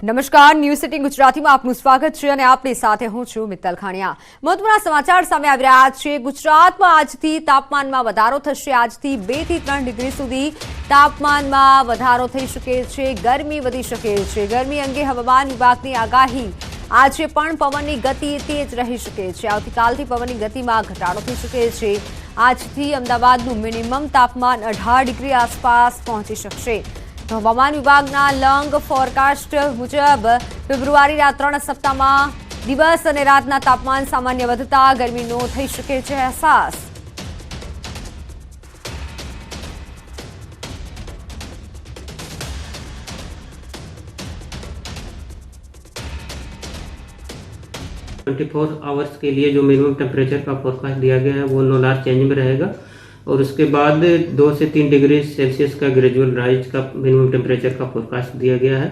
નમસ્કાર, news city ગુજરાતીમાં આપનું સ્વાગત છે અને આપની સાથે હું છું મિત્તલ ખાણિયા। મહત્વના સમાચાર સામે આવી રહ્યા છે। ગુજરાતમાં આજથી તાપમાનમાં વધારો થશે। આજથી 2 થી 3 ડિગ્રી સુધી તાપમાનમાં વધારો થઈ શકે છે। ગરમી વધી શકે છે। ગરમી અંગે હવામાન વિભાગની આગાહી। આજે પણ પવનની ગતિ તેજ રહી શકે છે। આવતીકાલથી પવનની ગતિમાં ઘટાડો થઈ શકે છે। આજથી અમદાવાદનું મિનિમમ તાપમાન 18 ડિગ્રી આસપાસ પહોંચી શકશે। હવામાન વિભાગના લોંગ ફોરકાસ્ટ મુજબ ફેબ્રુઆરીના 3 સપ્તાહમાં દિવસ અને રાતના તાપમાન સામાન્ય વધતા ગરમીનો થઈ શકે છે અહેસાસ। आवर्स के लिए जो मिनिमम टेम्परेचर का फोरकास्ट दिया गया है वो नो लार्ज चेंज में रहेगा और उसके बाद 2 से 3 डिग्री सेल्सियस का ग्रेजुअल राइज का मिनिमम टेम्परेचर का फोरकास्ट दिया गया है।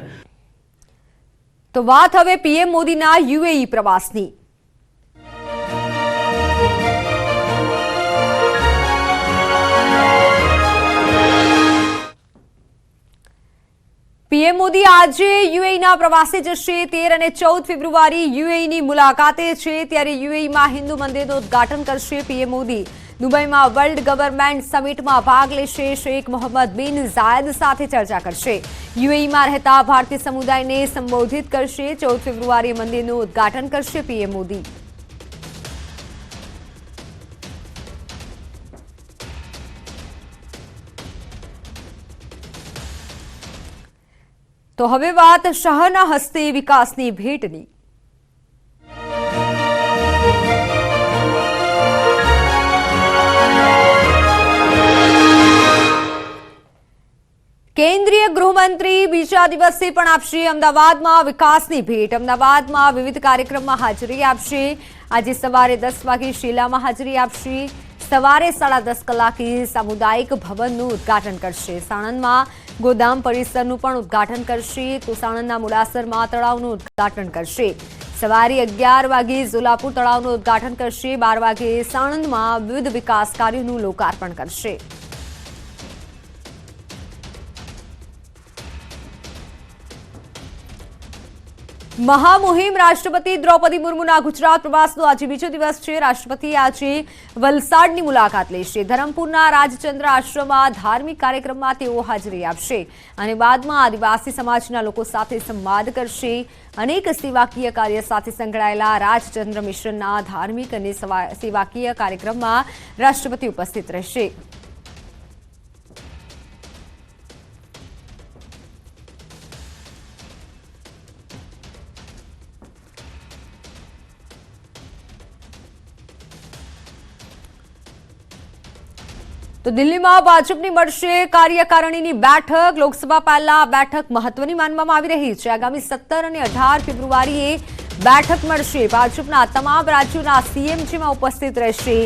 तो बात હવે પીએમ મોદીના યુએઈ પ્રવાસની। પીએમ મોદી આજે યુએઈના પ્રવાસે જશે। 13 અને 14 ફેબ્રુઆરી યુએઈની મુલાકાતે છે। ત્યારે યુએઈમાં હિન્દુ મંદિરનું ઉદ્ઘાટન કરશે પીએમ મોદી। દુબઈમાં વર્લ્ડ ગવર્નમેન્ટ સમિટમાં ભાગ લેશે। શેખ મોહમ્મદ બિન ઝાયદ સાથે ચર્ચા કરશે। યુએઈમાં રહેતા ભારતીય સમુદાયને સંબોધિત કરશે। 14 ફેબ્રુઆરીએ મંદિરનું ઉદ્ઘાટન કરશે પીએમ મોદી। તો હવે વાત શાહના હસ્તે વિકાસની ભેટની। કેન્દ્રીય ગૃહમંત્રી બીજા દિવસે પણ આપશે અમદાવાદમાં વિકાસની ભેટ। અમદાવાદમાં વિવિધ કાર્યક્રમમાં હાજરી આપશે। આજે સવારે 10 વાગે શિલામાં હાજરી આપશે। સવારે 10:30 કલાકે સામુદાયિક ભવનનું ઉદ્ઘાટન કરશે। સાણંદમાં ગોદામ પરિસરનું પણ ઉદ્ઘાટન કરશે। તો સાણંદના મુડાસરમાં તળાવનું ઉદ્ઘાટન કરશે। સવારે 11 વાગે ઝોલાપુર તળાવનું ઉદ્ઘાટન કરશે। 12 વાગે સાણંદમાં વિવિધ વિકાસ કાર્યોનું લોકાર્પણ કરશે। મહામુહિમ રાષ્ટ્રપતિ દ્રૌપદી મુર્મુના ગુજરાત પ્રવાસનો આજે બીજો દિવસ છે। રાષ્ટ્રપતિ આજે વલસાડની મુલાકાત લેશે। ધરમપુરના રાજચંદ્ર આશ્રમમાં ધાર્મિક કાર્યક્રમમાં તેઓ હાજરી આપશે અને બાદમાં આદિવાસી સમાજના લોકો સાથે સંવાદ કરશે। અનેક સેવાકીય કાર્ય સાથે સંકળાયેલા રાજચંદ્ર મિશનના ધાર્મિક અને સેવાકીય કાર્યક્રમમાં રાષ્ટ્રપતિ ઉપસ્થિત રહેશે। તો દિલ્હીમાં ભાજપની મળશે કાર્યકારિણીની બેઠક। લોકસભા પહેલા બેઠક મહત્વની માનવામાં આવી રહી છે। આગામી 17 અને 18 ફેબ્રુઆરીએ બેઠક મળશે। ભાજપના તમામ રાજ્યોના સીએમ જેમાં ઉપસ્થિત રહેશે।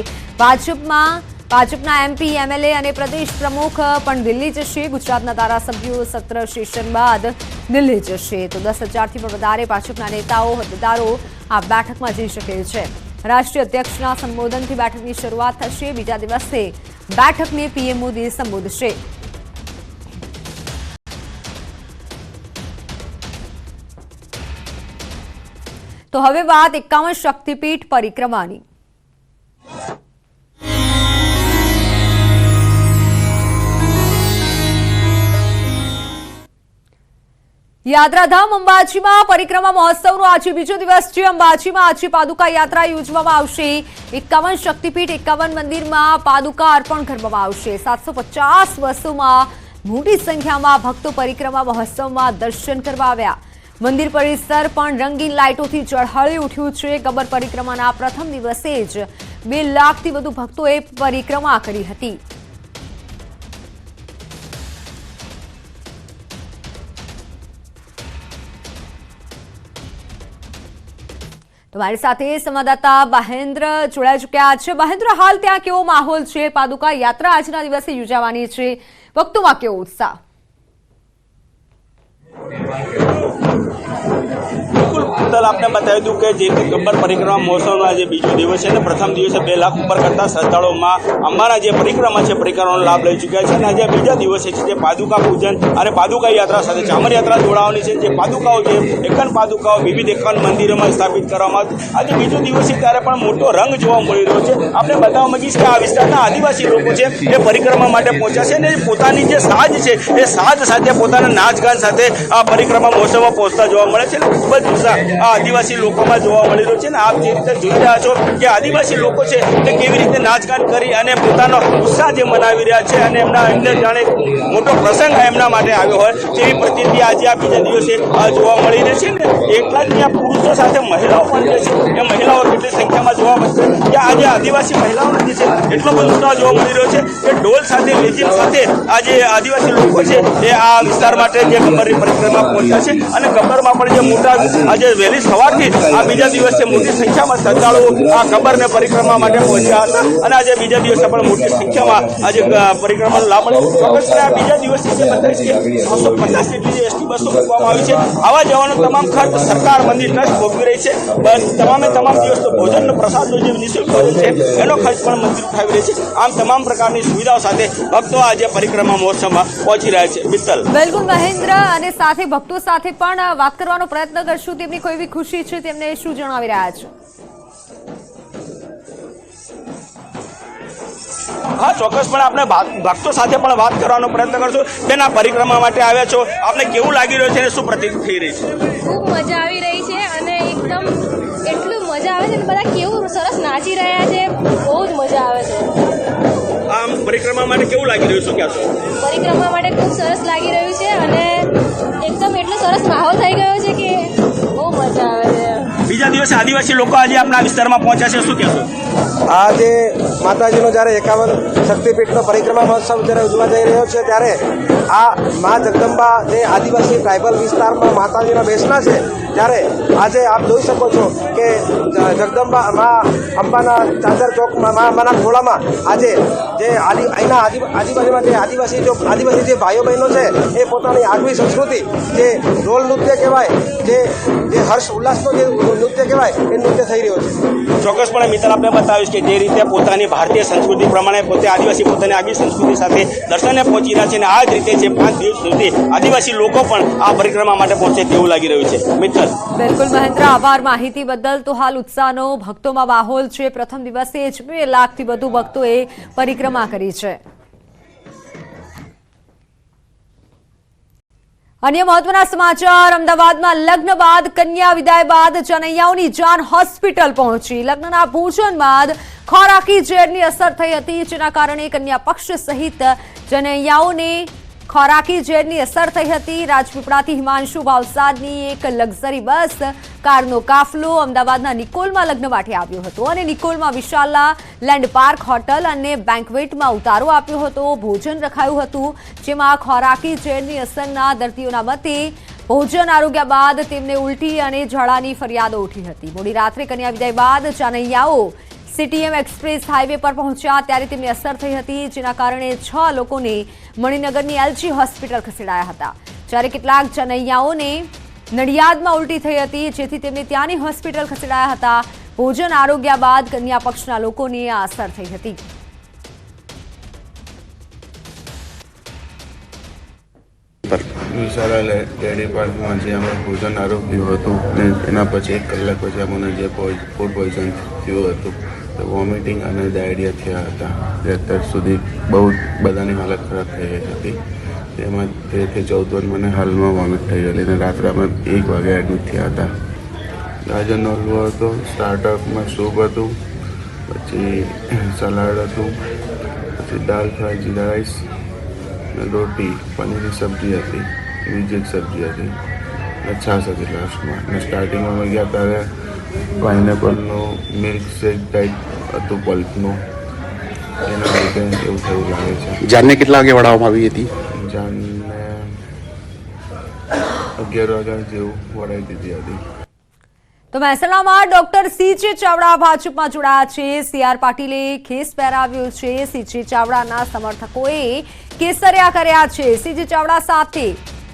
ભાજપના એમપી એમએલએ અને પ્રદેશ પ્રમુખ પણ દિલ્હી જશે। ગુજરાતના ધારાસભ્યો સત્ર સેશન બાદ દિલ્હી જશે। તો 10,000થી પણ વધારે ભાજપના નેતાઓ હોદ્દેદારો આ બેઠકમાં જઈ શકે છે। રાષ્ટ્રીય અધ્યક્ષના સંબોધનથી બેઠકની શરૂઆત થશે। બીજા દિવસે બેઠકને પીએમ મોદી સંબોધશે। તો હવે વાત 51 શક્તિપીઠ પરિક્રમાની। યાત્રાધામ અંબાજીમાં પરિક્રમા મહોત્સવનો આજે બીજો દિવસ છે। અંબાજીમાં આજે પાદુકા યાત્રા યોજવામાં આવશે। 51 શક્તિપીઠ 51 મંદિરમાં પાદુકા અર્પણ કરવામાં આવશે। 750 બસોમાં મોટી સંખ્યામાં ભક્તો પરિક્રમા મહોત્સવમાં દર્શન કરવા આવ્યા। મંદિર પરિસર પણ રંગીન લાઇટોથી ઝળહળી ઉઠ્યું છે। ગબ્બર પરિક્રમાના પ્રથમ દિવસે જ 2 લાખથી વધુ ભક્તોએ પરિક્રમા કરી હતી। તો મારી સાથે સંવાદદાતા મહેન્દ્ર જોડાઈ ચૂક્યા છે। મહેન્દ્ર, હાલ ત્યાં કેવો માહોલ છે? પાદુકા યાત્રા આજના દિવસે યોજાવાની છે, ભક્તોમાં કેવો ઉત્સાહ? મિત્તલ આપને બતાવી દઉં કે જે ગબ્બર પરિક્રમા મહોત્સવનો આજે બીજો દિવસ છે અને પ્રથમ દિવસે 2 લાખ ઉપર કરતા શ્રદ્ધાળુઓમાં અંબાના જે પરિક્રમા છે પરિક્રમાનો લાભ લઈ ચૂક્યા છે અને આજે બીજા દિવસે છે જે પાદુકા પૂજન અને પાદુકા યાત્રા સાથે ચામર યાત્રા જોડાવાની છે. જે પાદુકાઓ છે એકાવન પાદુકાઓ વિવિધ એકાવન મંદિરોમાં સ્થાપિત કરવામાં આવી. આજે બીજો દિવસ છે ત્યારે પણ મોટો રંગ જોવા મળી રહ્યો છે. આપણે બતાવવા માંગીશ કે આ વિસ્તારના આદિવાસી લોકો છે એ પરિક્રમા માટે પહોંચ્યા છે અને પોતાની જે સાજ છે એ સાજ સાથે પોતાના નાચગાન સાથે આ પરિક્રમા મહોત્સવમાં પહોંચતા જોવા મળે છે. ખૂબ જ ઉત્સાહ આ આદિવાસી લોકોમાં જોવા મળી રહ્યો છે અને આપ જે રીતે જોઈ રહ્યા છો કે આદિવાસી લોકો છે તે કેવી રીતે નાચગાન કરી અને પોતાનો ઉત્સાહ જે મનાવી રહ્યા છે અને એમના અંદર જાણે મોટો પ્રસંગ એમના માટે આવ્યો હોય તેવી પ્રતિતિ આજે આ બીજા દિવસે જોવા મળી રહી છે ને એટલા જ ત્યાં પુરુષો સાથે મહિલાઓ પણ જે છે એ મહિલાઓ કેટલી સંખ્યામાં જોવા મળશે કે આજે આદિવાસી મહિલાઓનો જે છે એટલો બધો ઉત્સાહ જોવા મળી રહ્યો છે કે ઢોલ સાથે લેઝિમ સાથે આજે આદિવાસી લોકો છે એ આ વિસ્તાર માટે જે ગબ્બરની પરિક્રમા પહોંચ્યા છે અને ગબ્બરમાં પણ જે મોટા આજે વહેલી સવારથી આ બીજા દિવસે મોટી સંખ્યામાં શ્રદ્ધાળુઓ આ ગબ્બરને પરિક્રમા માટે પહોંચ્યા હતા અને આજે બીજા દિવસે પણ મોટી સંખ્યામાં આજે પરિક્રમાનો લાભ મળ્યો. ચોક્કસ આ બીજા દિવસે જે બતાવીશ કે 250 જેટલી જે એસટી બસો મૂકવામાં આવી છે. આવા જવાનો તમામ ખર્ચ સરકાર મંદિર ટ્રસ્ટ ભોગવી રહી છે. તમામ દિવસનો ભોજનનો પ્રસાદનો જે નિઃશુલ્ક ભોજન છે એનો ખર્ચ પણ મંદિર ઉઠાવી રહી છે. આમ તમામ પ્રકારની સુવિધાઓ સાથે ભક્તો આજે પરિક્રમા મહોત્સવમાં પહોંચી રહ્યા છે. મિત્તલ. બિલકુલ મહેન્દ્ર, અને સાથે ભક્તો સાથે પણ વાત કરવાનો પ્રયત્ન કરશું. તેમની કોઈ એવી ખુશી છે, તેમને શું જણાવી રહ્યા છે? હા, ચોક્કસપણે આપણે ભક્તો સાથે પણ વાત કરવાનો પ્રયત્ન કરશું. બેન, આ પરિક્રમા માટે આવ્યા છો, આપને કેવું લાગી રહ્યું છે અને શું પ્રતીત થઈ રહી છે? ખૂબ મજા આવી રહી છે અને એકદમ એટલું મજા આવે છે અને બધા કેવું સરસ નાચી રહ્યા છે. બહુ જ મજા આવે છે. આમ પરિક્રમા માટે કેવું લાગી રહ્યું છે? ક્યાં છો? પરિક્રમા માટે ખૂબ સરસ લાગી રહ્યું છે અને એકદમ એટલો સરસ માહોલ થઈ ગયો છે કે બહુ મજા આવે છે. બીજા દિવસે આદિવાસી લોકો આજે આપણા વિસ્તારમાં પહોંચ્યા છે, શું કહેશો? આજે માતાજીનો જ્યારે 51 શક્તિપીઠનો પરિક્રમા મહોત્સવ જ્યારે ઉજવા જઈ રહ્યો છે ત્યારે આ મા જગદંબા જે આદિવાસી ટ્રાઇબલ વિસ્તારમાં માતાજીના બેસણા છે ત્યારે આજે આપ જોઈ શકો છો કે જગદંબા મા અંબાના ચાદર ચોકમાં મા અંબાના ખોળામાં આજે જે અહીંના આજુબાજુમાં જે આદિવાસી જે ભાઈઓ બહેનો છે એ પોતાની આગવી સંસ્કૃતિ જે ઢોલ નૃત્ય કહેવાય, જે હર્ષ ઉલ્લાસનો જે નૃત્ય કહેવાય એ નૃત્ય થઈ રહ્યો છે. ચોક્કસપણે મિત્ર આપણે બતાવીશ કે જે રીતે પોતાની ભારતીય સંસ્કૃતિ પ્રમાણે પોતે આદિવાસી પોતાની આગવી સંસ્કૃતિ સાથે દર્શને પહોંચી રહ્યા છે અને આ જ રીતે જે 5 દિવસ સુધી આદિવાસી લોકો પણ આ પરિક્રમા માટે પહોંચે તેવું લાગી રહ્યું છે. મિત્ર. બિલકુલ મહેન્દ્ર, આભાર માહિતી બદલ. તો હાલ ઉત્સાહનો ભક્તોમાં માહોલ છે. પ્રથમ દિવસે જ 2 લાખથી વધુ ભક્તોએ પરિક્રમા કરી છે. અન્ય મહત્વના સમાચાર. અમદાવાદમાં લગ્ન બાદ કન્યા વિદાય બાદ જનૈયાઓની જાન હોસ્પિટલ પહોંચી. લગ્નના ભોજન બાદ ખોરાકી ઝેરની અસર થઈ હતી, જેના કારણે કન્યા પક્ષ સહિત જનૈયાઓને ખોરાકી ઝેરની અસર થઈ હતી. રાજપીપળાથી હિમાંશુ ભાવસાદની એક લક્ઝરી બસ કારનો કાફલો અમદાવાદના નિકોલમાં લગ્ન માટે આવ્યો હતો અને નિકોલમાં વિશાલા લેન્ડ પાર્ક હોટલ અને બેન્ક્વેટમાં ઉતારો આપ્યો હતો. ભોજન રખાયું હતું, જેમાં ખોરાકી ઝેરની અસરના દર્દીઓના મતે ભોજન આરોગ્ય બાદ તેમને ઉલટી અને ઝાડાની ફરિયાદો ઉઠી હતી. મોડી રાત્રે કન્યા વિદાય બાદ જાનૈયાઓ સીટીએમ એક્સપ્રેસ હાઈવે પર પહોંચ્યા ત્યારે તેમને અસર થઈ હતી, જેના કારણે 6 લોકોને મણિનગરની એલજી હોસ્પિટલ ખસેડાયા હતા, જ્યારે કેટલાક જનૈયાઓને નડિયાદમાં ઉલટી થઈ હતી, જેથી તેમને ત્યાંની હોસ્પિટલ ખસેડાયા હતા. ભોજન આરોગ્ય બાદ કન્યા પક્ષના લોકોને આ અસર થઈ હતી. વિશાલા ડેરી પાર્કમાં જે અમે ભોજન આરોગ્યું હતું ને એના પછી 1 કલાક પછી અમને જે ફૂડ પોઈઝન થયું હતું, વોમિટિંગ અને ડાયરિયા થયા હતા. અત્યાર સુધી બહુ બધાની હાલત ખરાબ થઈ ગઈ હતી. તેમાં 13 થી 14 વાર મને હાલમાં વોમિટ થઈ ગયેલી અને રાત્રે અમે 1 વાગે એડમિટ થયા હતા. ગાજરનો હલવો હતો, સ્ટાર્ટઅપમાં સૂપ હતું, પછી સલાડ હતું, પછી દાલ ફ્રાય, જીરા રાઈસ, રોટી, પનીરની સબ્જી હતી, બીજી એક સબ્જી હતી અને છાશ હતી લાસ્ટમાં. અને સ્ટાર્ટિંગમાં અમે ગયા ત્યારે પાઇનેપલનું મિલ્ક શેક ટાઈપ હતું પલ્પનું, એના લીધે એવું થયું લાગે છે. જાનને કેટલા વાગે વળાવવામાં આવી હતી? જાનને 11 વાગ્યા જેવું વળાવી દીધી હતી. તો મહેસાણામાં ડોક્ટર સીજે ચાવડા ભાજપમાં જોડાયા છે. સીઆર પાટીલે ખેસ પહેરાવ્યો છે. સીજે ચાવડાના સમર્થકોએ કેસરિયા કર્યા છે. સીજે ચાવડા સાથે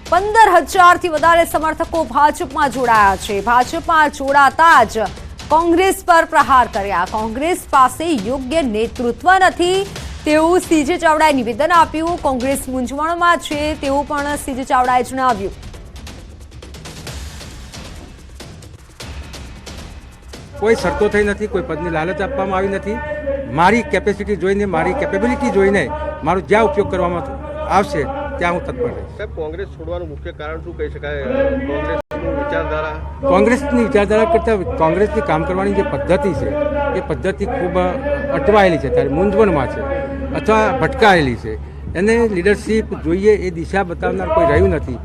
15,000થી વધારે સમર્થકો ભાજપમાં જોડાયા છે. ભાજપમાં જોડાતા જ કોંગ્રેસ પર પ્રહાર કર્યા. કોંગ્રેસ પાસે યોગ્ય નેતૃત્વ નથી તેવું સીજે ચાવડાએ નિવેદન આપ્યું. કોંગ્રેસ મૂંઝવણમાં છે તેવું પણ સીજે ચાવડાએ જણાવ્યું. કોઈ શરતો થઈ નથી, કોઈ પદની લાલચ આપવામાં આવી નથી. મારી કેપેસિટી જોઈને, મારી કેપેબિલિટી જોઈને મારો જ્યાં ઉપયોગ કરવામાં આવશે ત્યાં હું તત્પર રહીશ. સાહેબ, કોંગ્રેસ છોડવાનું મુખ્ય કારણ શું કહી શકાય? કોંગ્રેસની વિચારધારા કરતાં કોંગ્રેસની કામ કરવાની જે પદ્ધતિ છે એ પદ્ધતિ ખૂબ અટવાયેલી છે, ત્યારે મૂંઝવણમાં છે અથવા ભટકાયેલી છે. એને લીડરશીપ જોઈએ, એ દિશા બતાવનાર કોઈ રહ્યું નથી.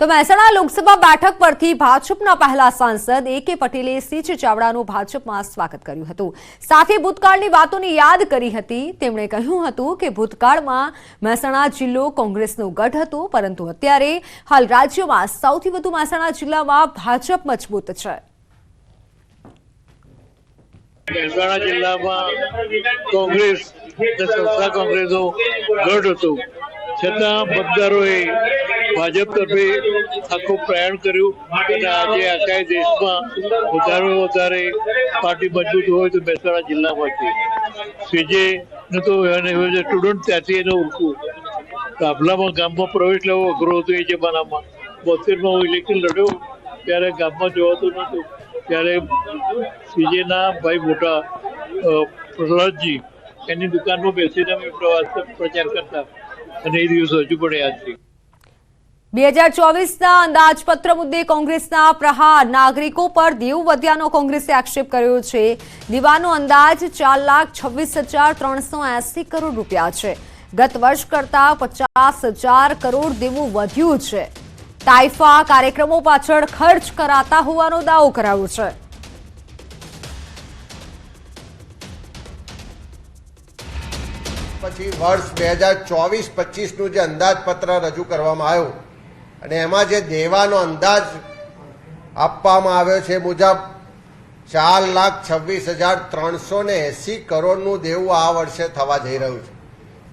તો મહેસાણા લોકસભા બેઠક પરથી ભાજપના પહેલા સાંસદ A.K. પટેલે સીજે ચાવડાનું ભાજપમાં સ્વાગત કર્યું હતું. સાથે ભૂતકાળની વાતોને યાદ કરી હતી. તેમણે કહ્યું હતું કે ભૂતકાળમાં મહેસાણા જિલ્લો કોંગ્રેસનો ગઢ હતો, પરંતુ અત્યારે હાલ રાજ્યમાં સૌથી વધુ મહેસાણા જિલ્લામાં ભાજપ મજબૂત છે. મહેસાણા જિલ્લામાં કોંગ્રેસ સંસ્થા કોંગ્રેસનો ગઢ હતો, છતાં મતદારોએ ભાજપ તરફે આખું પ્રયાણ કર્યું અને આજે આખા દેશમાં વધારે પાર્ટી મજબૂત હોય તો મહેસાણા જિલ્લામાંથી સીજે તો સ્ટુડન્ટ ત્યાંથી એને ઓળખવું. ગામડામાં ગામમાં પ્રવેશ લેવો અઘરો હતો એ જમાનામાં. 72માં હું ઇલેક્શન લડ્યો ત્યારે ગામમાં જવાતું નહોતું, ત્યારે સીજેના ભાઈ મોટા પ્રહલાદજી એની દુકાનમાં બેસીને અમે પ્રચાર કરતા અને એ દિવસો હજુ પણ યાદ છે. 2024ના અંદાજપત્ર મુદ્દે કોંગ્રેસના પ્રહાર. નાગરિકો પર દેવું વધ્યાનો કોંગ્રેસે આક્ષેપ કર્યો છે. દેવાનો અંદાજ 4,26,380 કરોડ રૂપિયા છે. ગત વર્ષ કરતા 50,000 કરોડ દેવું વધ્યું છે. તાઇફા કાર્યક્રમો પાછળ ખર્ચ કરાતા હોવાનો દાવો કરાયો છે. પછી વર્ષ 2024-25નું જે અંદાજપત્ર રજૂ કરવામાં આવ્યું અને એમાં જે દેવાનો અંદાજ આપવામાં આવ્યો છે મુજબ 4,26,380 કરોડનું દેવું આ વર્ષે થવા જઈ રહ્યું છે.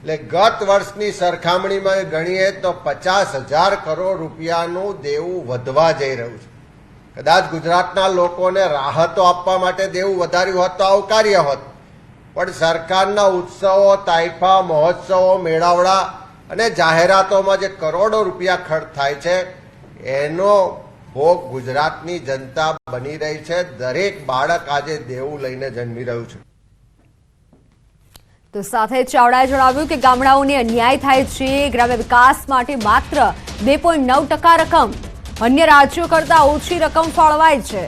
એટલે ગત વર્ષની સરખામણીમાં ગણીએ તો 50,000 કરોડ રૂપિયાનું દેવું વધવા જઈ રહ્યું છે. કદાચ ગુજરાતના લોકોને રાહતો આપવા માટે દેવું વધાર્યું હોત તો આવકાર્ય હોત, પણ સરકારના ઉત્સવો, તાઇફા, મહોત્સવો, મેળાવડા અને જાહેરાતોમાં જે કરોડો રૂપિયા ખર્ચ થાય છે એનો ભોગ ગુજરાતની જનતા બની રહી છે. દરેક બાળક આજે દેવું લઈને જન્મી રહ્યું છે. તો સાથે ચાવડાએ જણાવ્યું કે ગામડાઓને અન્યાય થાય છે. ગ્રામ્ય વિકાસ માટે માત્ર 2.9% રકમ, અન્ય રાજ્યો કરતા ઓછી રકમ ફાળવાય છે.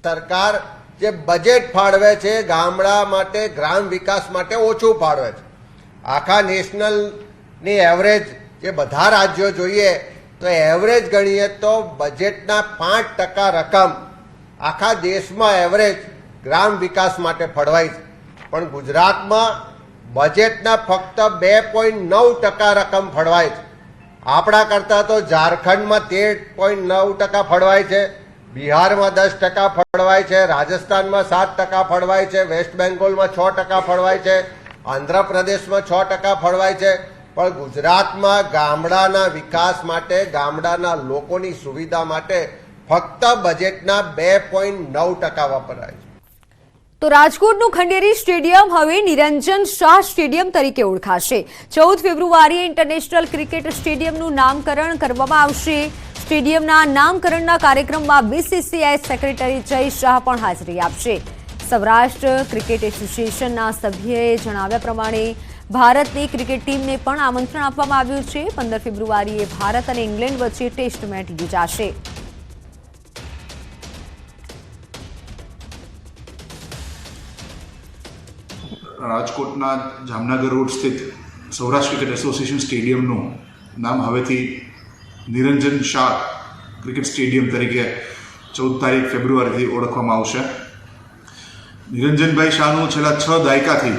સરકાર જે બજેટ ફાળવે છે ગામડા માટે, ગ્રામ વિકાસ માટે ઓછું ફાળવે છે. આખા નેશનલની એવરેજ જે બધા રાજ્યો જોઈએ તો એવરેજ ગણીએ તો બજેટના 5% રકમ આખા દેશમાં એવરેજ ગ્રામ વિકાસ માટે ફળવાય છે, પણ ગુજરાતમાં બજેટના ફક્ત 2.9% રકમ ફળવાય છે. આપણા કરતાં તો ઝારખંડમાં 13.9% ફળવાય છે, બિહારમાં 10% ફળવાય છે, રાજસ્થાનમાં 7% ફળવાય છે, વેસ્ટ બેંગોલમાં 6% ફળવાય છે, આંધ્રપ્રદેશમાં 6% ફળવાય છે. પણ ગુજરાતમાં ગામડાના વિકાસ માટે, ગામડાના લોકોની સુવિધા માટે ફક્ત બજેટના 2.9% વપરાય છે. તો રાજકોટનું ખંડેરી સ્ટેડિયમ હવે નિરંજન શાહ સ્ટેડિયમ તરીકે ઓળખાશે. 14 ફેબ્રુઆરીએ ઇન્ટરનેશનલ ક્રિકેટ સ્ટેડિયમનું નામકરણ કરવામાં આવશે. સ્ટેડિયમના નામકરણના કાર્યક્રમમાં BCCI સેક્રેટરી જય શાહ પણ હાજરી આપશે. સૌરાષ્ટ્ર ક્રિકેટ એસોસિએશનના સભ્યએ જણાવ્યા પ્રમાણે ભારતની ક્રિકેટ ટીમને પણ આમંત્રણ આપવામાં આવ્યું છે. 15 ફેબ્રુઆરીએ ભારત અને ઇંગ્લેન્ડ વચ્ચે ટેસ્ટ મેચ યોજાશે. રાજકોટના જામનગર રોડ સ્થિત સૌરાષ્ટ્ર ક્રિકેટ એસોસિએશન સ્ટેડિયમનું નામ હવેથી નિરંજન શાહ ક્રિકેટ સ્ટેડિયમ તરીકે 14 ફેબ્રુઆરીથી ઓળખવામાં આવશે. નિરંજનભાઈ શાહનું છેલ્લા 6 દાયકાથી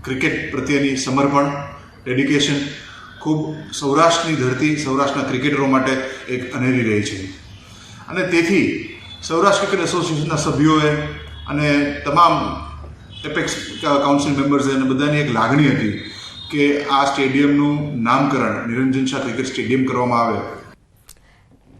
ક્રિકેટ પ્રત્યેની સમર્પણ, ડેડિકેશન ખૂબ સૌરાષ્ટ્રની ધરતી, સૌરાષ્ટ્રના ક્રિકેટરો માટે એક અનેરી રહી છે. અને તેથી સૌરાષ્ટ્ર ક્રિકેટ એસોસિએશનના સભ્યોએ અને તમામ એપેક્સ કાઉન્સિલ મેમ્બર્સે અને બધાની એક લાગણી હતી કે આ સ્ટેડિયમનું નામકરણ નિરંજન શાહ ક્રિકેટ સ્ટેડિયમ કરવામાં આવે.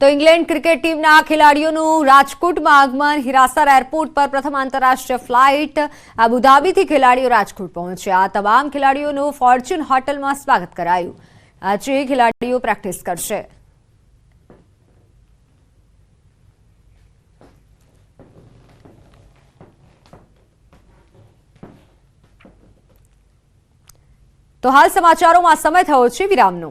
તો ઇંગ્લેન્ડ ક્રિકેટ ટીમના ખેલાડીઓનું રાજકોટમાં આગમન. હિરાસર એરપોર્ટ પર પ્રથમ આંતરરાષ્ટ્રીય ફ્લાઇટ અબુધાબીથી ખેલાડીઓ રાજકોટ પહોંચ્યા. તમામ ખેલાડીઓનું ફોર્ચ્યુન હોટલમાં સ્વાગત કરાયું. આજે ખેલાડીઓ પ્રેક્ટિસ કરશે. તો હાલ સમાચારોમાં સમય થયો છે વિરામનો.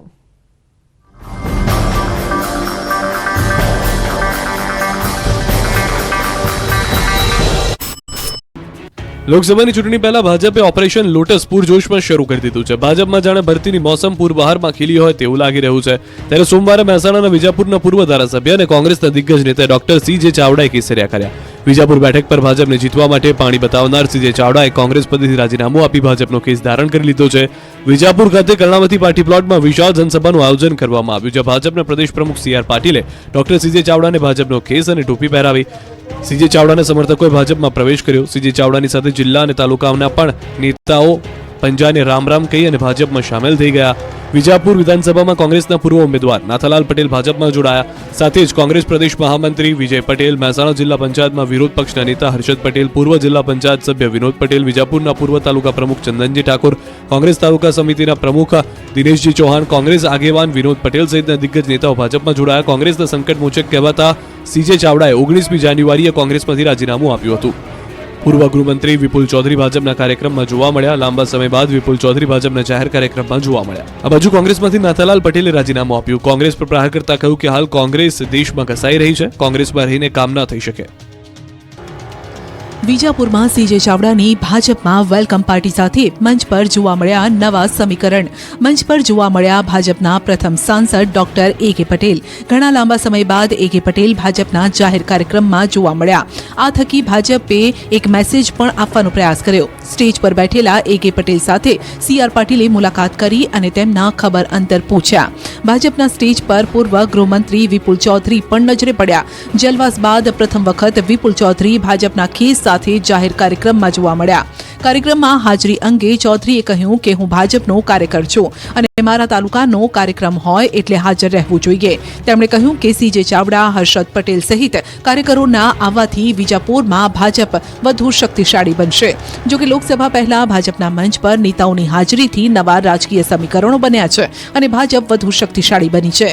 લોકસભાની ચૂંટણી પહેલા ભાજપે ઓપરેશન લોટસ પૂરજોશમાં શરૂ કરી દીધું છે. ભાજપમાં જાણે ભરતીની મોસમ પૂર્વહારમાં ખીલી હોય તેવું લાગી રહ્યું છે. ત્યારે સોમવારે મહેસાણાના વિજાપુરના પૂર્વ ધારાસભ્ય અને કોંગ્રેસના દિગ્ગજ નેતા ડોક્ટર CJ ચાવડાએ કેસરિયા કર્યા. વિજાપુર બેઠક પર ભાજપને જીતવા માટે પાણી બતાવનાર CJ ચાવડાએ કોંગ્રેસ પદેથી રાજીનામું આપી ભાજપનો કેસ ધારણ કરી લીધો છે. વિજાપુર ખાતે કર્ણાવતી પાર્ટી પ્લોટમાં વિશાળ જનસભાનું આયોજન કરવામાં આવ્યું છે. ભાજપના પ્રદેશ પ્રમુખ CR પાટીલે ડોક્ટર CJ ચાવડાને ભાજપનો કેસ અને ટોપી પહેરાવી. CJ ચાવડાના સમર્થકોએ ભાજપમાં પ્રવેશ કર્યો. CJ ચાવડાની સાથે જિલ્લા અને તાલુકાના પણ નેતાઓ પંજાને રામ રામ કહી અને ભાજપમાં સામેલ થઈ ગયા. વિજાપુર વિધાનસભામાં કોંગ્રેસના પૂર્વ ઉમેદવાર નાથાલાલ પટેલ ભાજપમાં જોડાયા. સાથે જ કોંગ્રેસ પ્રદેશ મહામંત્રી વિજય પટેલ, મહેસાણા જિલ્લા પંચાયતમાં વિરોધ પક્ષના નેતા હર્ષદ પટેલ, પૂર્વ જિલ્લા પંચાયત સભ્ય વિનોદ પટેલ, વિજાપુરના પૂર્વ તાલુકા પ્રમુખ ચંદનજી ઠાકોર, કોંગ્રેસ તાલુકા સમિતિના પ્રમુખ દિનેશજી ચૌહાણ, કોંગ્રેસ આગેવાન વિનોદ પટેલ સહિતના દિગ્ગજ નેતાઓ ભાજપમાં જોડાયા. કોંગ્રેસના સંકટમોચક કહેવાતા CJ ચાવડાએ 19મી જાન્યુઆરીએ કોંગ્રેસમાંથી રાજીનામું આપ્યું હતું. પૂર્વ ગૃહમંત્રી વિપુલ ચૌધરી ભાજપના કાર્યક્રમમાં જોવા મળ્યા. લાંબા સમય બાદ વિપુલ ચૌધરી ભાજપના જાહેર કાર્યક્રમમાં જોવા મળ્યા. આ બાજુ કોંગ્રેસમાંથી નાથાલાલ પટેલે રાજીનામું આપ્યું. કોંગ્રેસ પર પ્રહાર કરતા કહ્યું કે હાલ કોંગ્રેસ દેશમાં ઘસાઈ રહી છે, કોંગ્રેસમાં રહીને કામ ન થઈ શકે. વિજાપુરમાં CJ ચાવડાની ભાજપમાં વેલકમ પાર્ટી સાથે મંચ પર જોવા મળ્યા નવા સમીકરણ. મંચ પર જોવા મળ્યા ભાજપના પ્રથમ સાંસદ ડોક્ટર AK પટેલ. ઘણા લાંબા સમય બાદ AK પટેલ ભાજપના જાહેર કાર્યક્રમમાં જોવા મળ્યા. આ થકી ભાજપે એક મેસેજ પણ આપવાનો પ્રયાસ કર્યો. સ્ટેજ પર બેઠેલા AK પટેલ સાથે CR પાટીલે મુલાકાત કરી અને તેમના ખબર અંતર પૂછ્યા. ભાજપના સ્ટેજ પર પૂર્વ ગૃહમંત્રી વિપુલ ચૌધરી પણ નજરે પડ્યા. જલવાસ બાદ પ્રથમ વખત વિપુલ ચૌધરી ભાજપના કેસ સાથે જાહેર કાર્યક્રમમાં જોવા મળ્યા. કાર્યક્રમમાં હાજરી અંગે ચૌધરીએ કહ્યું કે હું ભાજપનો કાર્યકર છું અને મારા તાલુકાનો કાર્યક્રમ હોય એટલે હાજર રહેવું જોઈએ. તેમણે કહ્યું કે CJ ચાવડા, હર્ષદ પટેલ સહિત કાર્યકરોના આવવાથી વિજાપુરમાં ભાજપ વધુ શક્તિશાળી બનશે. જોકે લોકસભા પહેલા ભાજપના મંચ પર નેતાઓની હાજરીથી નવા રાજકીય સમીકરણો બન્યા છે અને ભાજપ વધુ શક્તિશાળી બની છે.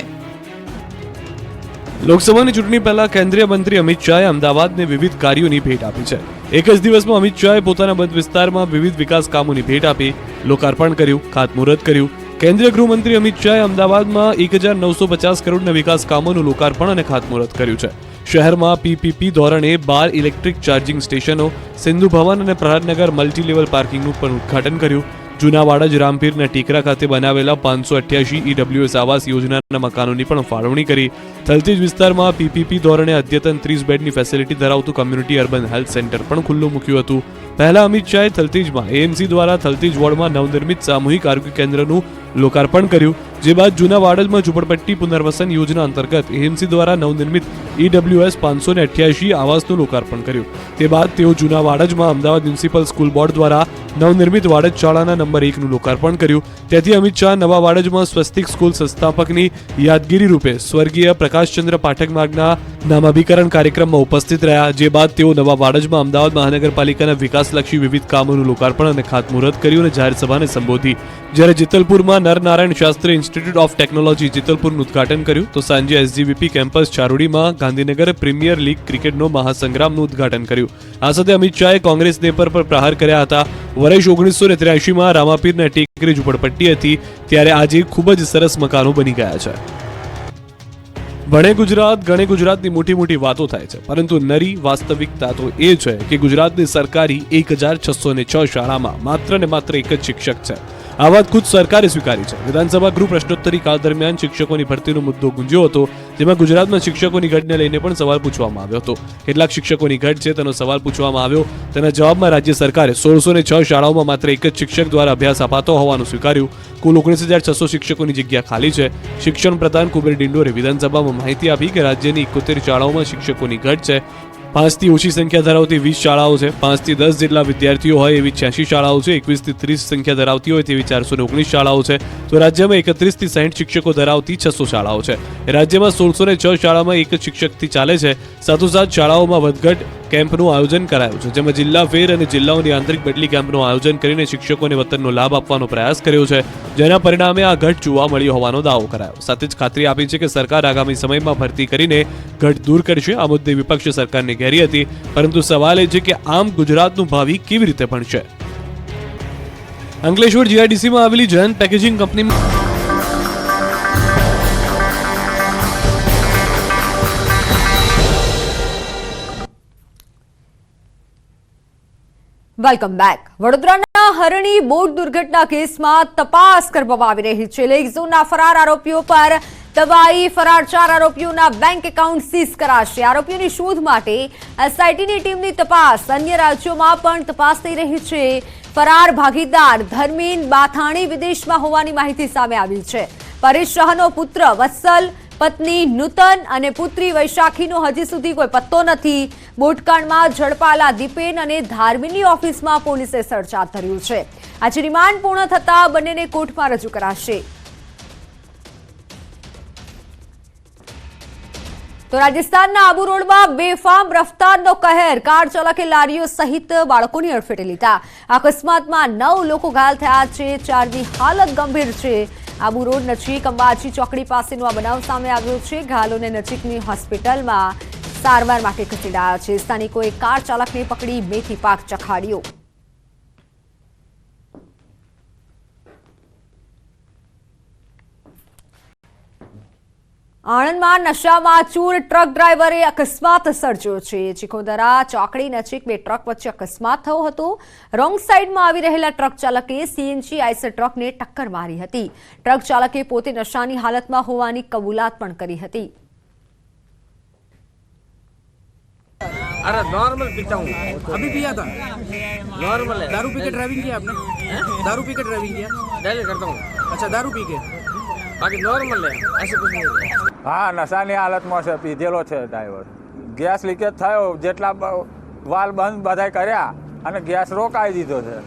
લોકસભાની ચૂંટણી પહેલા કેન્દ્રીય મંત્રી અમિત શાહે અમદાવાદને વિવિધ કાર્યોની ભેટ આપી છે. એક જ દિવસમાં અમિત શાહે પોતાના મત વિસ્તારમાં વિવિધ વિકાસ કામોની ભેટ આપી, લોકાર્પણ કર્યું, ખાતમુહૂર્ત કર્યું. કેન્દ્રીય ગૃહમંત્રી અમિત શાહે અમદાવાદમાં 1950 કરોડના વિકાસ કામોનું લોકાર્પણ અને ખાતમુહૂર્ત કર્યું છે. શહેરમાં PPP ધોરણે 12 ઇલેક્ટ્રિક ચાર્જિંગ સ્ટેશનો, સિંધુ ભવન અને પ્રહારનગર મલ્ટી લેવલ પાર્કિંગનું પણ ઉદ્ઘાટન કર્યું. જૂના વાડજ રામપીરના ટીકરા ખાતે બનાવેલા 588 EWS આવાસ યોજનાના મકાનોની પણ ફાળવણી કરી. થલતેજ વિસ્તારમાં PPP ધોરણે અદ્યતન 30 બેડની ફેસિલિટી ધરાવતું કમ્યુનિટી અર્બન હેલ્થ સેન્ટર પણ ખુલ્લું મૂક્યું હતું. પહેલા અમિત શાહે થલતેજમાં AMC દ્વારા થલતેજ વોર્ડમાં નવનિર્મિત સામૂહિક આરોગ્ય કેન્દ્રનું લોકાર્પણ કર્યું. જે બાદ જૂના વાડજમાં ઝૂંપડપટ્ટી પુનર્વસન યોજના અંતર્ગત AMC દ્વારા નવનિર્મિત EWS 588 આવાસનું લોકાર્પણ કર્યું. તે બાદ તેઓ જૂના વાડજમાં અમદાવાદ મ્યુનિસિપલ સ્કૂલ બોર્ડ દ્વારા નવનિર્મિત વાડજ શાળાના નંબર 1નું લોકાર્પણ કર્યું. ત્યાંથી અમિત શાહ નવા વાડજમાં સ્વસ્તિક સ્કૂલ સંસ્થાપકની યાદગીરી રૂપે સ્વર્ગીય પ્રકાશચંદ્ર પાઠક માર્ગના નામાભિકરણ કાર્યક્રમમાં ઉપસ્થિત રહ્યા. જે બાદ તેઓ નવા વાડજમાં અમદાવાદ મહાનગરપાલિકાના વિકાસલક્ષી વિવિધ કામોનું લોકાર્પણ અને ખાતમુહૂર્ત કર્યું અને જાહેર સભાને સંબોધી. જ્યારે જેતલપુરમાં Narnarayan Shastri institute of technology જેતલપુરનું ઉદ્ઘાટન કર્યું તો સાંજે SGVP કેમ્પસ ચારોડીમાં ગાંધીનગર પ્રીમિયર લીગ ક્રિકેટનો મહાસંગ્રામનું ઉદ્ઘાટન કર્યું. આ સાથે અમિત શાહે કોંગ્રેસ નેપર પર પ્રહાર કર્યા હતા. વર્ષ 1983માં રામાપીરના ટેકરી ઝૂંપડપટ્ટી હતી, ત્યારે આજે ખૂબ જ સરસ મકાનો બની ગયા છે. ભણે ગુજરાત ગણે ગુજરાતની મોટી વાતો થાય છે, પરંતુ નરી વાસ્તવિકતા તો એ છે કે ગુજરાતની સરકારી 1606 શાળામાં માત્ર ને માત્ર એક જ શિક્ષક છે. આ વાત ખુદ સરકારે સ્વીકારી છે. વિધાનસભા ગૃહ પ્રશ્નોત્તરી કાળ દરમિયાન શિક્ષકોની ભરતીનો મુદ્દો ગુંજ્યો હતો, જેમાં ગુજરાતમાં શિક્ષકોની ઘટને લઈને પણ સવાલ પૂછવામાં આવ્યો હતો. કેટલાક શિક્ષકોની ઘટ છે તેનો સવાલ પૂછવામાં આવ્યો. તેના જવાબમાં રાજ્ય સરકારે 1606 શાળાઓમાં માત્ર એક જ શિક્ષક દ્વારા અભ્યાસ અપાતો હોવાનું સ્વીકાર્યું. કુલ 19,600 શિક્ષકોની જગ્યા ખાલી છે. શિક્ષણ પ્રધાન કુબેર ડિંડોરે વિધાનસભામાં માહિતી આપી કે રાજ્યની 71 શાળાઓમાં શિક્ષકોની ઘટ છે. 5 થી ઓછી સંખ્યા ધરાવતી 20 શાળાઓ છે. 5 થી 10 જેટલા વિદ્યાર્થીઓ હોય એવી 86 શાળાઓ છે. 21 થી 30 સંખ્યા ધરાવતી હોય તેવી 419 શાળાઓ છે. તો રાજ્યમાં 31 થી 60 શિક્ષકો ધરાવતી 600 શાળાઓ છે. રાજ્યમાં 1606 શાળામાં એક શિક્ષકથી ચાલે છે. સાથોસાથ શાળાઓમાં વધઘટ કેમ્પનું આયોજન કરાયું છે, જેમાં જિલ્લા ફેર અને જિલ્લાઓની આંતરિક બદલી કેમ્પનું આયોજન કરીને શિક્ષકોને વતનનો લાભ આપવાનો પ્રયાસ કર્યો છે, જેના પરિણામે આ ઘટ જોવા મળી હોવાનો દાવો કરાયો. સાથે જ ખાતરી આપી છે કે સરકાર આગામી સમયમાં ભરતી કરીને ઘટ દૂર કરશે. આ મુદ્દે વિપક્ષ સરકારને ઘેરી હતી, પરંતુ સવાલ એ છે કે આમ ગુજરાતનું ભાવિ કેવી રીતે ભણશે. અંકલેશ્વર જીઆઈડીસીમાં આવેલી જયંત પેકેજિંગ કંપનીમાં વેલકમ બેક. વડોદરાના હરણી બોટ દુર્ઘટના કેસમાં તપાસ કરવામાં આવી રહી છે. લેક ઝોનના ફરાર આરોપીઓ પર દબાઈ ફરાર 4 આરોપીઓના બેંક એકાઉન્ટ સીઝ કરાશે. આરોપીઓની શોધ માટે એસઆઈટીની ટીમની તપાસ અન્ય રાજ્યોમાં પણ તપાસ થઈ રહી છે. ફરાર ભાગીદાર ધર્મીન બાથાણી વિદેશમાં હોવાની માહિતી સામે આવી છે. પરેશ શાહનો પુત્ર વત્સલ, પત્ની નૂતન અને પુત્રી વૈશાખીનો હજી સુધી કોઈ પત્તો નથી. બોટકાંડમાં ઝડપાયેલા દીપેન અને ધાર્મીની ઓફિસમાં પોલીસે સર્ચ હાથ ધર્યું છે. આજે રિમાન્ડ પૂર્ણ થતા બંનેને કોર્ટમાં રજૂ કરાશે. તો રાજસ્થાનના આબુ રોડમાં બેફામ રફતારનો કહેર. કાર ચાલકે લારીઓ સહિત બાળકોની અડફેટે લીધા. અકસ્માતમાં 9 લોકો ઘાયલ થયા છે. 4ની હાલત ગંભીર છે. આબુ રોડ નજીક અંબાજી ચોકડી પાસેનો આ બનાવ સામે આવ્યો છે. ઘાયલોને નજીકની હોસ્પિટલમાં સારવાર માટે ખસેડાયા છે. સ્થાનિકોએ કાર ચાલકને પકડી મેથી પાક ચખાડ્યો. આણંદમાં નશામાં ચૂર ટ્રક ડ્રાઈવરે અકસ્માત સર્જ્યો છે. ચીખોદરા ચોકડી નજીક 2 ટ્રક વચ્ચે અકસ્માત થયો હતો. રોંગ સાઈડમાં આવી રહેલા ટ્રક ચાલકે સીએનજી આઈસર ટ્રકને ટક્કર મારી હતી. ટ્રક ચાલકે પોતે નશાની હાલતમાં હોવાની કબૂલાત પણ કરી હતી. अरे नॉर्मल पीता हूँ, अभी पिया था, नॉर्मल है. दारू पी के ड्राइविंग किया आपने? दारू पी के ड्राइविंग किया? डेली करता हूँ. अच्छा, दारू पी के? बाकी नॉर्मल है, ऐसे कुछ नहीं है. હા, નશાની હાલતમાં છે, પીધેલો છે ડ્રાઈવર. ગેસ લીકેજ થયો, જેટલા વાલ બંધ બધાય કર્યા અને ગેસ રોકાઈ દીધો છે.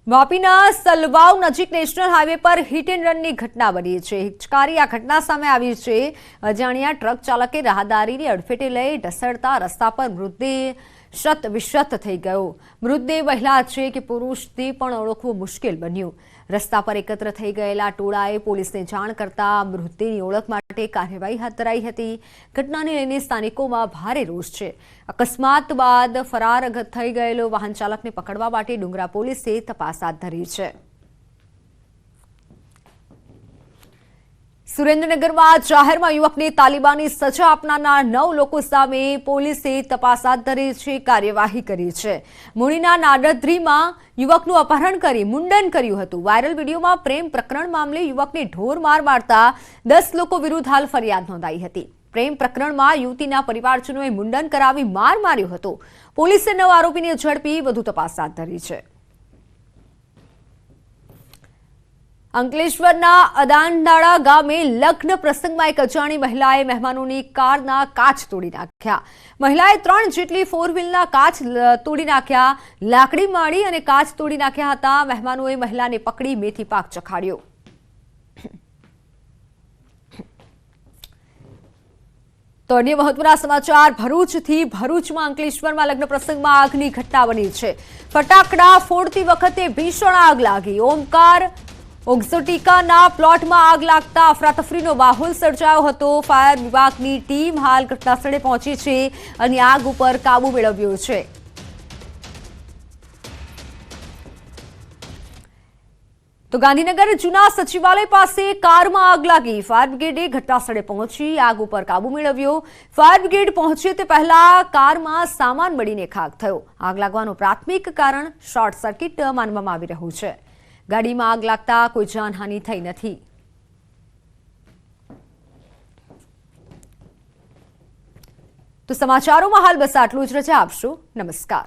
વાપીના સલવાવ નજીક નેશનલ હાઈવે પર હિટ એન્ડ રનની ઘટના બની છે. હિચકારી આ ઘટના સામે આવી છે. અજાણ્યા ટ્રક ચાલકે રાહદારીની અડફેટે લઈ ઢસડતા રસ્તા પર મૃતદેહ શત વિશત થઈ ગયો. મૃતદેહ મહિલા છે કે પુરુષ તે પણ ઓળખવું મુશ્કેલ બન્યું. રસ્તા પર એકત્ર થઈ ગયેલા ટોળાએ પોલીસને જાણ કરતા મૃતદેહની ઓળખ માટે કાર્યવાહી હાથ ધરાઈ હતી. ઘટનાને લઈને સ્થાનિકોમાં ભારે રોષ છે. અકસ્માત બાદ ફરાર થઈ ગયેલો વાહન ચાલકને પકડવા માટે ડુંગરા પોલીસે તપાસ હાથ ધરી છે. સુરેન્દ્રનગરમાં જાહેરમાં યુવકને તાલિબાની સજા આપનારના 9 લોકો સામે પોલીસે તપાસ હાથ ધરી છે, કાર્યવાહી કરી છે. મૂળીના નાડદ્રીમાં યુવકનું અપહરણ કરી મુંડન કર્યું હતું. વાયરલ વિડીયોમાં પ્રેમ પ્રકરણ મામલે યુવકને ઢોર માર મારતા 10 લોકો વિરુદ્ધ હાલ ફરિયાદ નોંધાઈ હતી. પ્રેમ પ્રકરણમાં યુવતીના પરિવારજનોએ મુંડન કરાવી માર માર્યો હતો. પોલીસે 9 આરોપીને ઝડપી વધુ તપાસ હાથ ધરી છે. અંકલેશ્વરના અદાનડાળા ગામે લગ્ન પ્રસંગમાં એક અજાણી મહિલાએ મહેમાનોની કારના કાચ તોડી નાખ્યા. મહિલાએ 3 જેટલી 4 વ્હીલના કાચ તોડી નાખ્યા. લાકડી માળી અને કાચ તોડી નાખ્યા હતા. મહેમાનોએ મહિલાને પકડી મેથી પાક ચખાડ્યો. તો અન્ય મહત્વના સમાચાર ભરૂચથી. ભરૂચમાં અંકલેશ્વરમાં લગ્ન પ્રસંગમાં આગની ઘટના બની છે. ફટાકડા ફોડતી વખતે ભીષણ આગ લાગી. ઓમકાર ઓક્ઝોટિકાના પ્લોટમાં આગ લાગતા અફરાતફરીનો માહોલ સર્જાયો હતો. ફાયર વિભાગની ટીમ હાલ ઘટનાસ્થળે પહોંચી છે અને આગ ઉપર કાબુ મેળવ્યો છે. તો ગાંધીનગર જૂના સચિવાલય પાસે કારમાં આગ લાગી. ફાયર બ્રિગેડે ઘટનાસ્થળે પહોંચી આગ ઉપર કાબુ મેળવ્યો. ફાયર બ્રિગેડ પહોંચે તે પહેલા કારમાં સામાન બળીને ખાખ થયો. આગ લાગવાનું પ્રાથમિક કારણ શોર્ટ સર્કિટ માનવામાં આવી રહ્યું છે. ગાડીમાં આગ લાગતા કોઈ જાનહાનિ થઈ નથી. તો સમાચારોમાં હાલ બસ આટલું જ. રજા આપશો. નમસ્કાર.